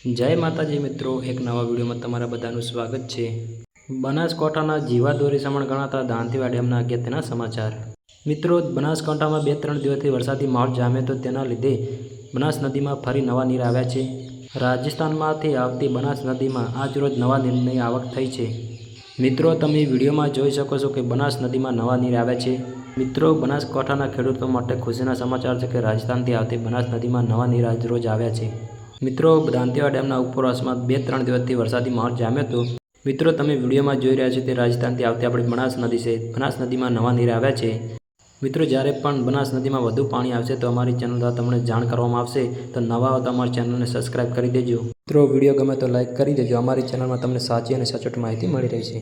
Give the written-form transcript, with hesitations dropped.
જય માતાજી મિત્રો, એક નવા વિડીયોમાં તમારા બધાનું સ્વાગત છે। બનાસકાંઠાના જીવાદોરી સમણ ગણાતા દાંતીવાડા ડેમના અગત્યના સમાચાર। મિત્રો, બનાસકાંઠામાં 2-3 દિવસથી વરસાદી માહોલ જામ્યો તો તેના લીધે બનાસ નદીમાં ફરી નવા નીર આવ્યા છે। રાજસ્થાનમાંથી આવતી બનાસ નદીમાં આજરોજ નવા નીરની આવક થઈ છે। મિત્રો, તમે વિડીયોમાં જોઈ શકો છો કે બનાસ નદીમાં નવા નીર આવ્યા છે। મિત્રો, બનાસકાંઠાના ખેડૂતો માટે ખુશીના સમાચાર છે કે રાજસ્થાનથી આવતી બનાસ નદીમાં નવા નીર આજરોજ આવ્યા છે। મિત્રો, દાંતીવાડા ડેમના ઉપરવાસમાં 2-3 દિવસથી વરસાદી માહોલ જામ્યો હતો। મિત્રો, તમે વિડીયોમાં જોઈ રહ્યા છો તે રાજસ્થાનથી આવતી આપણી બનાસ નદી છે। બનાસ નદીમાં નવા નીર આવ્યા છે। મિત્રો, જ્યારે પણ બનાસ નદીમાં વધુ પાણી આવશે તો અમારી ચેનલ દ્વારા તમને જાણ કરવામાં આવશે, તો નવા હો તો અમારી ચેનલને સબસ્ક્રાઈબ કરી દેજો। મિત્રો, વિડીયો ગમે તો લાઈક કરી દેજો। અમારી ચેનલમાં તમને સાચી અને સચોટ માહિતી મળી રહી છે।